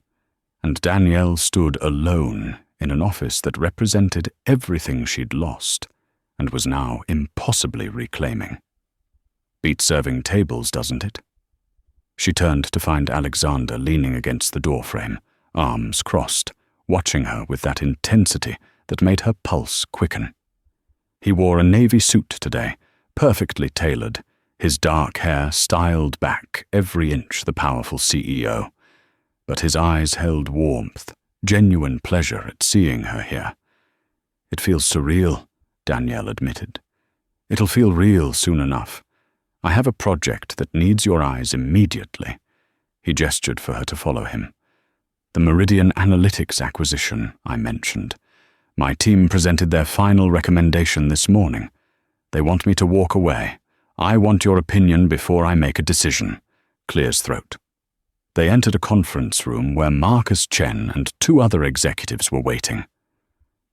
and Danielle stood alone in an office that represented everything she'd lost and was now impossibly reclaiming. Beats serving tables, doesn't it? She turned to find Alexander leaning against the doorframe, arms crossed, watching her with that intensity that made her pulse quicken. He wore a navy suit today, perfectly tailored, his dark hair styled back every inch the powerful CEO. But his eyes held warmth, genuine pleasure at seeing her here. "It feels surreal," Danielle admitted. "It'll feel real soon enough. I have a project that needs your eyes immediately." He gestured for her to follow him. "The Meridian Analytics acquisition I mentioned. My team presented their final recommendation this morning. They want me to walk away. I want your opinion before I make a decision." Clear his throat. They entered a conference room where Marcus Chen and 2 other executives were waiting.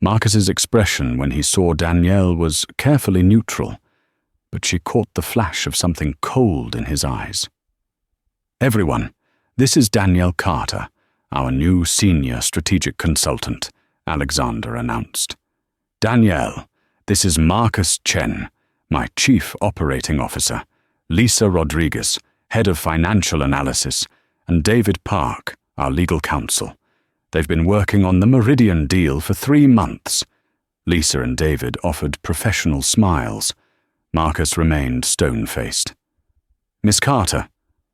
Marcus's expression when he saw Danielle was carefully neutral, but she caught the flash of something cold in his eyes. "Everyone, this is Danielle Carter, our new senior strategic consultant," Alexander announced. "Danielle, this is Marcus Chen, my chief operating officer, Lisa Rodriguez, head of financial analysis, and David Park, our legal counsel. They've been working on the Meridian deal for 3 months." Lisa and David offered professional smiles. Marcus remained stone-faced. "Miss Carter,"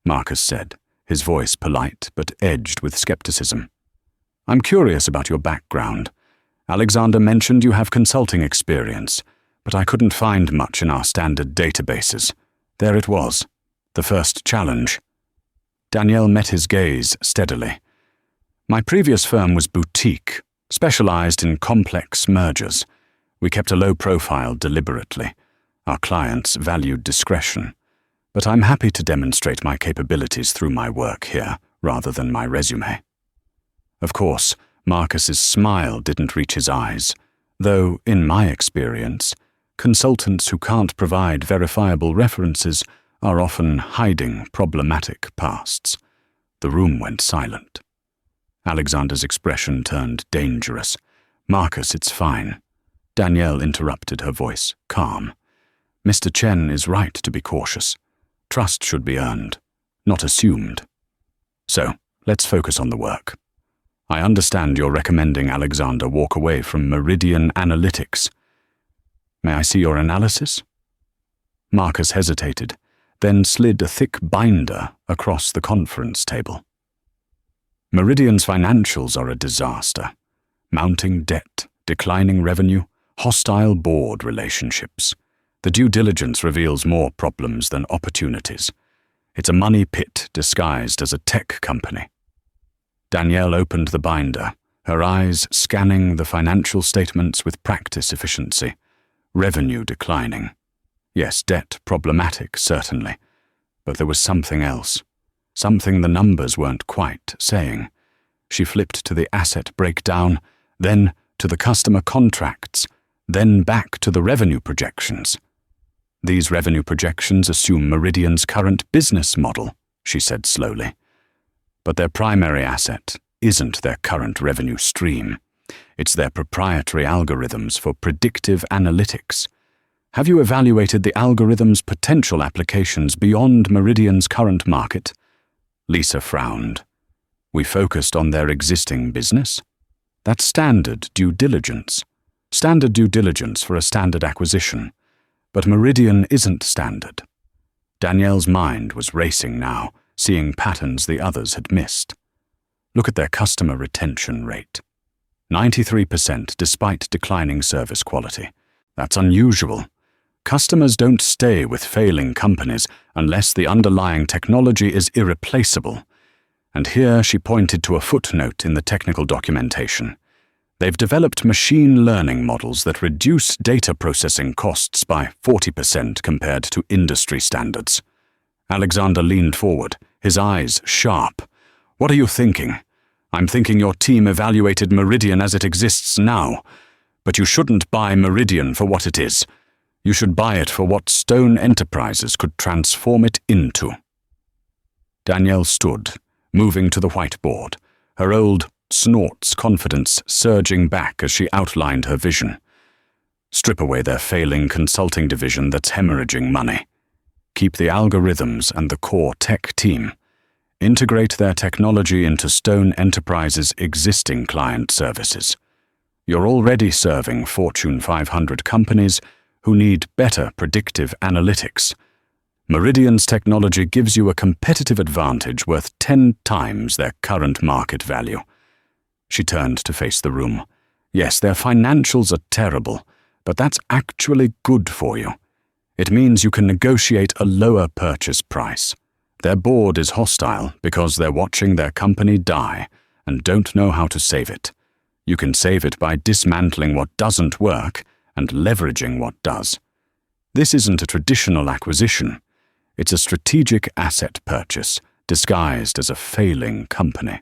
Marcus said, his voice polite but edged with skepticism. "I'm curious about your background. Alexander mentioned you have consulting experience, but I couldn't find much in our standard databases. There it was, the first challenge." Danielle met his gaze steadily. "My previous firm was boutique, specialized in complex mergers. We kept a low profile deliberately. Our clients valued discretion. But I'm happy to demonstrate my capabilities through my work here, rather than my resume." Of course, Marcus's smile didn't reach his eyes, though, in my experience, consultants who can't provide verifiable references are often hiding problematic pasts. The room went silent. Alexander's expression turned dangerous. "Marcus, it's fine." Danielle interrupted, her voice calm. "Mr. Chen is right to be cautious. Trust should be earned, not assumed. So, let's focus on the work. I understand you're recommending Alexander walk away from Meridian Analytics. May I see your analysis?" Marcus hesitated, then slid a thick binder across the conference table. "Meridian's financials are a disaster. Mounting debt, declining revenue, hostile board relationships. The due diligence reveals more problems than opportunities. It's a money pit disguised as a tech company." Danielle opened the binder, her eyes scanning the financial statements with practice efficiency. Revenue declining. Yes, debt problematic, certainly. But there was something else. Something the numbers weren't quite saying. She flipped to the asset breakdown, then to the customer contracts, then back to the revenue projections. "These revenue projections assume Meridian's current business model," she said slowly. "But their primary asset isn't their current revenue stream. It's their proprietary algorithms for predictive analytics. Have you evaluated the algorithm's potential applications beyond Meridian's current market?" Lisa frowned. "We focused on their existing business. That's standard due diligence. Standard due diligence for a standard acquisition. But Meridian isn't standard." Danielle's mind was racing now, seeing patterns the others had missed. Look at their customer retention rate. 93% despite declining service quality. That's unusual. Customers don't stay with failing companies unless the underlying technology is irreplaceable. And here she pointed to a footnote in the technical documentation. They've developed machine learning models that reduce data processing costs by 40% compared to industry standards. Alexander leaned forward, his eyes sharp. What are you thinking? I'm thinking your team evaluated Meridian as it exists now. But you shouldn't buy Meridian for what it is. You should buy it for what Stone Enterprises could transform it into. Danielle stood, moving to the whiteboard, her old snort's confidence surging back as she outlined her vision. Strip away their failing consulting division that's hemorrhaging money. Keep the algorithms and the core tech team. Integrate their technology into Stone Enterprises' existing client services. You're already serving Fortune 500 companies who need better predictive analytics. Meridian's technology gives you a competitive advantage worth 10 times their current market value. She turned to face the room. Yes, their financials are terrible, but that's actually good for you. It means you can negotiate a lower purchase price. Their board is hostile because they're watching their company die and don't know how to save it. You can save it by dismantling what doesn't work and leveraging what does. This isn't a traditional acquisition. It's a strategic asset purchase disguised as a failing company.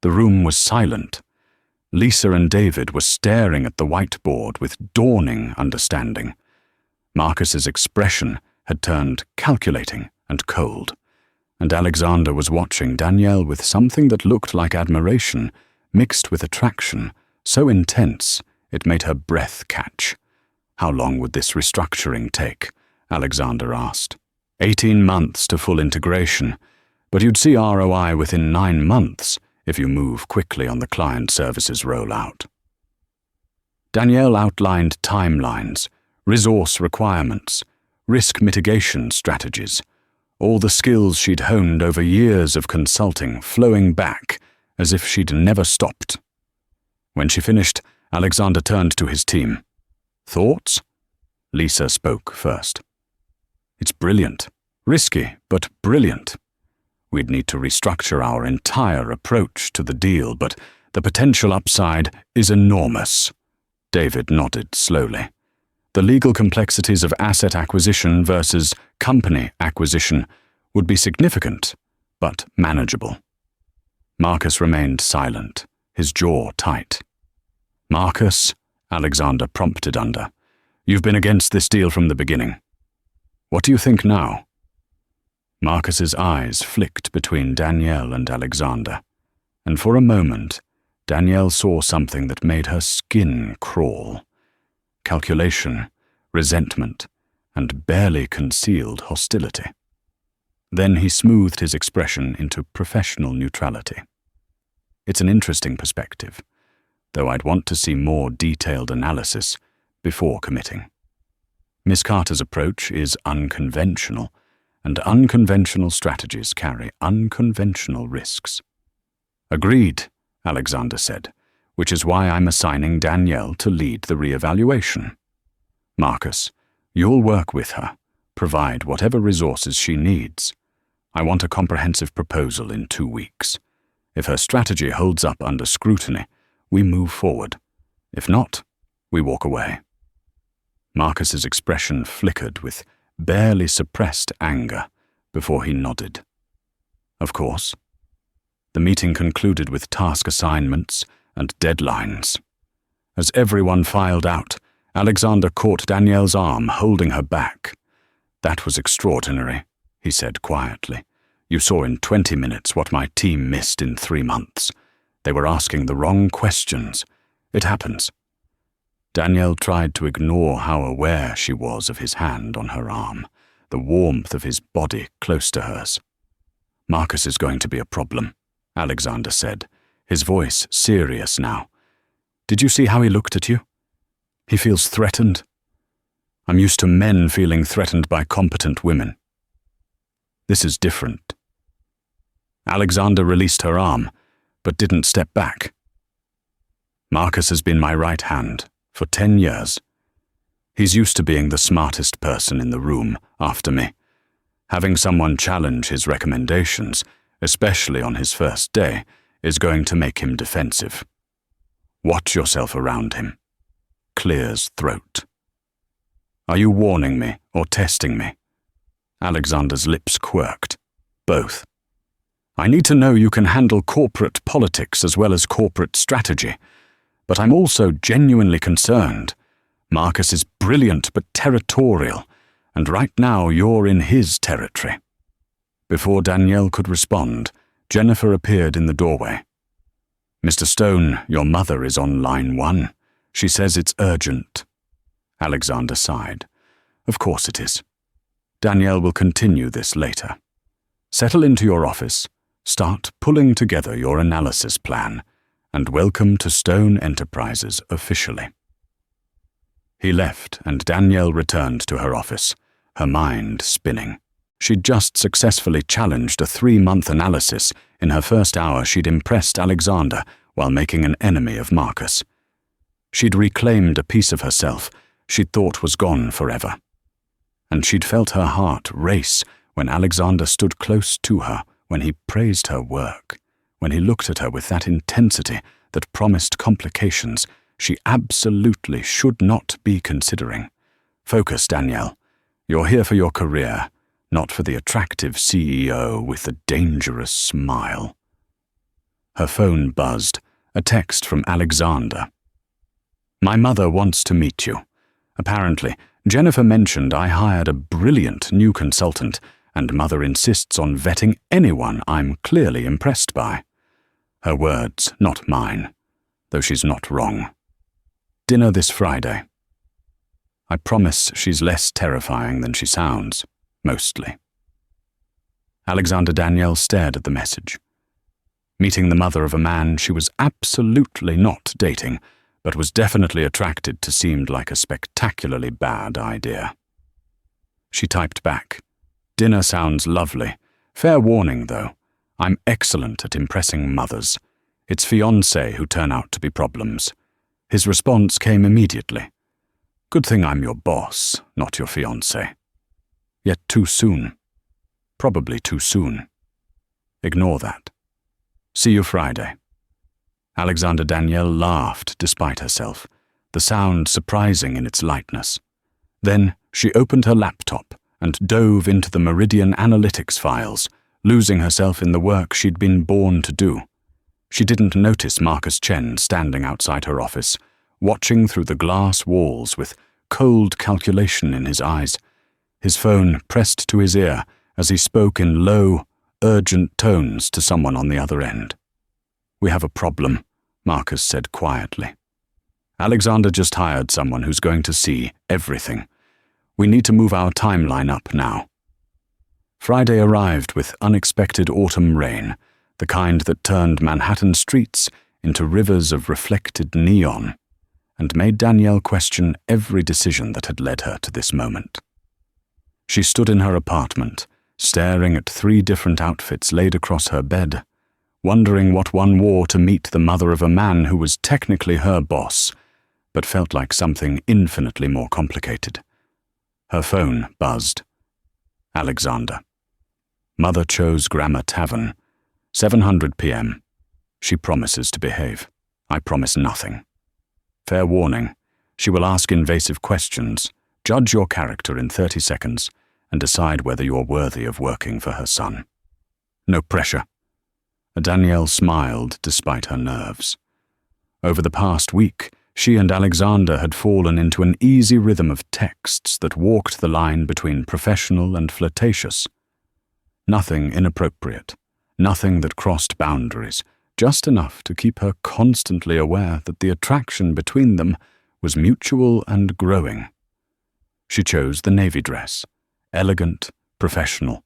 The room was silent. Lisa and David were staring at the whiteboard with dawning understanding. Marcus's expression had turned calculating and cold, and Alexander was watching Danielle with something that looked like admiration mixed with attraction, so intense it made her breath catch. How long would this restructuring take? Alexander asked. 18 months to full integration, but you'd see ROI within 9 months if you move quickly on the client services rollout. Danielle outlined timelines, resource requirements, risk mitigation strategies, all the skills she'd honed over years of consulting flowing back as if she'd never stopped. When she finished, Alexander turned to his team. Thoughts? Lisa spoke first. It's brilliant. Risky, but brilliant. We'd need to restructure our entire approach to the deal, but the potential upside is enormous. David nodded slowly. The legal complexities of asset acquisition versus company acquisition would be significant, but manageable. Marcus remained silent, his jaw tight. Marcus, Alexander prompted under, you've been against this deal from the beginning. What do you think now? Marcus's eyes flicked between Danielle and Alexander, and for a moment, Danielle saw something that made her skin crawl. Calculation, resentment, and barely concealed hostility. Then he smoothed his expression into professional neutrality. It's an interesting perspective, though I'd want to see more detailed analysis before committing. Miss Carter's approach is unconventional, and unconventional strategies carry unconventional risks. Agreed, Alexander said, which is why I'm assigning Danielle to lead the reevaluation. Marcus, you'll work with her, provide whatever resources she needs. I want a comprehensive proposal in 2 weeks. If her strategy holds up under scrutiny, we move forward. If not, we walk away. Marcus's expression flickered with barely suppressed anger before he nodded. Of course. The meeting concluded with task assignments and deadlines. As everyone filed out, Alexander caught Danielle's arm, holding her back. That was extraordinary, he said quietly. You saw in 20 minutes what my team missed in 3 months. They were asking the wrong questions. It happens. Danielle tried to ignore how aware she was of his hand on her arm, the warmth of his body close to hers. Marcus is going to be a problem, Alexander said, his voice serious now. Did you see how he looked at you? He feels threatened. I'm used to men feeling threatened by competent women. This is different. Alexander released her arm, but didn't step back. Marcus has been my right hand for 10 years. He's used to being the smartest person in the room after me. Having someone challenge his recommendations, especially on his first day, is going to make him defensive. Watch yourself around him. Clears throat. Are you warning me or testing me? Alexander's lips quirked. Both. I need to know you can handle corporate politics as well as corporate strategy, but I'm also genuinely concerned. Marcus is brilliant but territorial, and right now you're in his territory. Before Danielle could respond, Jennifer appeared in the doorway. Mr. Stone, your mother is on line 1. She says it's urgent. Alexander sighed. Of course it is. Danielle will continue this later. Settle into your office, start pulling together your analysis plan, and welcome to Stone Enterprises officially. He left, and Danielle returned to her office, her mind spinning. She'd just successfully challenged a 3-month analysis. In her first hour, she'd impressed Alexander while making an enemy of Marcus. She'd reclaimed a piece of herself she'd thought was gone forever. And she'd felt her heart race when Alexander stood close to her, when he praised her work, when he looked at her with that intensity that promised complications she absolutely should not be considering. Focus, Danielle. You're here for your career, not for the attractive CEO with the dangerous smile. Her phone buzzed, a text from Alexander. My mother wants to meet you. Apparently, Jennifer mentioned I hired a brilliant new consultant, and Mother insists on vetting anyone I'm clearly impressed by. Her words, not mine, though she's not wrong. Dinner this Friday. I promise she's less terrifying than she sounds, mostly. Alexander Danielle stared at the message. Meeting the mother of a man she was absolutely not dating, but was definitely attracted to, seemed like a spectacularly bad idea. She typed back, Dinner sounds lovely. Fair warning, though. I'm excellent at impressing mothers. It's fiancé who turn out to be problems. His response came immediately. Good thing I'm your boss, not your fiancé. Yet too soon. Probably too soon. Ignore that. See you Friday. Alexander Danielle laughed despite herself, the sound surprising in its lightness. Then she opened her laptop and dove into the Meridian Analytics files, losing herself in the work she'd been born to do. She didn't notice Marcus Chen standing outside her office, watching through the glass walls with cold calculation in his eyes, his phone pressed to his ear as he spoke in low, urgent tones to someone on the other end. We have a problem, Marcus said quietly. Alexander just hired someone who's going to see everything. We need to move our timeline up now. Friday arrived with unexpected autumn rain, the kind that turned Manhattan streets into rivers of reflected neon, and made Danielle question every decision that had led her to this moment. She stood in her apartment, staring at 3 different outfits laid across her bed, wondering what one wore to meet the mother of a man who was technically her boss, but felt like something infinitely more complicated. Her phone buzzed. Alexander. Mother chose Grammar Tavern. 7:00 p.m. She promises to behave. I promise nothing. Fair warning. She will ask invasive questions, judge your character in 30 seconds, and decide whether you're worthy of working for her son. No pressure. Danielle smiled despite her nerves. Over the past week, she and Alexander had fallen into an easy rhythm of texts that walked the line between professional and flirtatious. Nothing inappropriate, nothing that crossed boundaries, just enough to keep her constantly aware that the attraction between them was mutual and growing. She chose the navy dress, elegant, professional,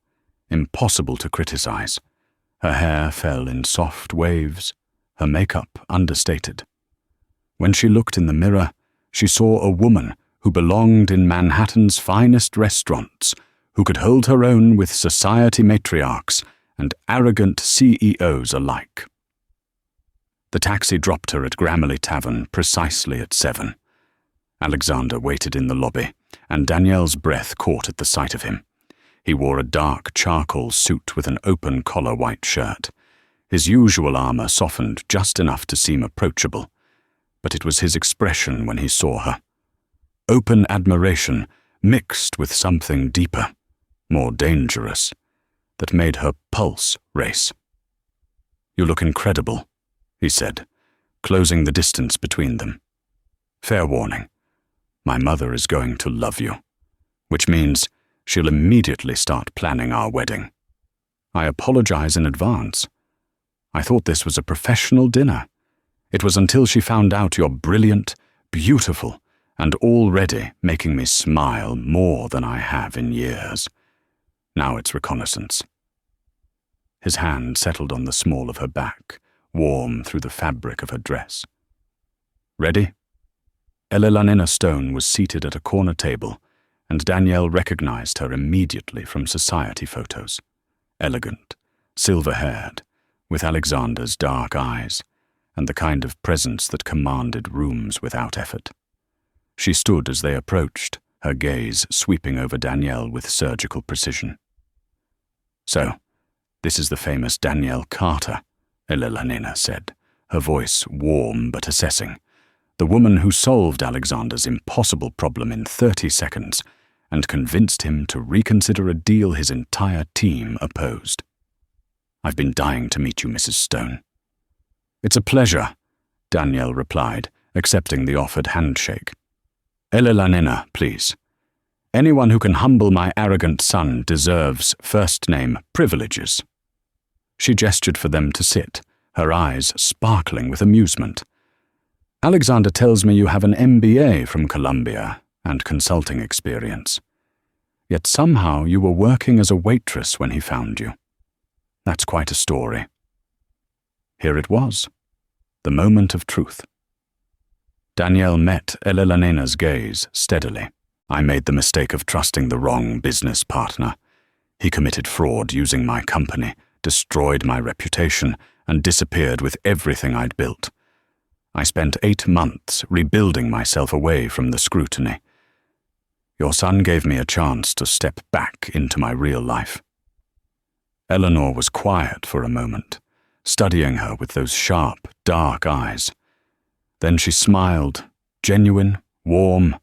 impossible to criticize. Her hair fell in soft waves, her makeup understated. When she looked in the mirror, she saw a woman who belonged in Manhattan's finest restaurants, who could hold her own with society matriarchs and arrogant CEOs alike. The taxi dropped her at Grammarly Tavern precisely at 7. Alexander waited in the lobby, and Danielle's breath caught at the sight of him. He wore a dark charcoal suit with an open collar white shirt. His usual armor softened just enough to seem approachable. but it was his expression when he saw her. Open admiration mixed with something deeper, more dangerous, that made her pulse race. "You look incredible," he said, closing the distance between them. "Fair warning, my mother is going to love you, which means she'll immediately start planning our wedding. I apologize in advance. I thought this was a professional dinner. It was until she found out you're brilliant, beautiful, and already making me smile more than I have in years. Now it's reconnaissance." His hand settled on the small of her back, warm through the fabric of her dress. "Ready?" Elelanina Stone was seated at a corner table, and Danielle recognized her immediately from society photos. Elegant, silver-haired, with Alexander's dark eyes, and the kind of presence that commanded rooms without effort. She stood as they approached, her gaze sweeping over Danielle with surgical precision. "So, this is the famous Danielle Carter," Elelanina said, her voice warm but assessing. "The woman who solved Alexander's impossible problem in 30 seconds and convinced him to reconsider a deal his entire team opposed. I've been dying to meet you, Mrs. Stone." "It's a pleasure," Danielle replied, accepting the offered handshake. "Elelanina, please. Anyone who can humble my arrogant son deserves first-name privileges." She gestured for them to sit, her eyes sparkling with amusement. "Alexander tells me you have an MBA from Columbia and consulting experience. Yet somehow you were working as a waitress when he found you. That's quite a story." Here it was, the moment of truth. Danielle met Elelanina's gaze steadily. "I made the mistake of trusting the wrong business partner. He committed fraud using my company, destroyed my reputation, and disappeared with everything I'd built. I spent 8 months rebuilding myself away from the scrutiny. Your son gave me a chance to step back into my real life." Eleanor was quiet for a moment, studying her with those sharp, dark eyes. Then she smiled, genuine, warm,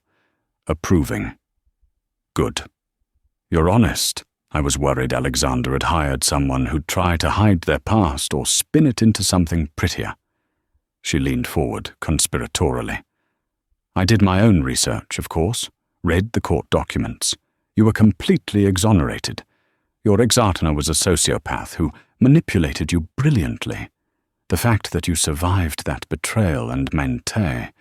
approving. "Good. You're honest. I was worried Alexander had hired someone who'd try to hide their past or spin it into something prettier." She leaned forward conspiratorially. "I did my own research, of course, read the court documents. You were completely exonerated. Your ex-partner was a sociopath who manipulated you brilliantly. The fact that you survived that betrayal and mente,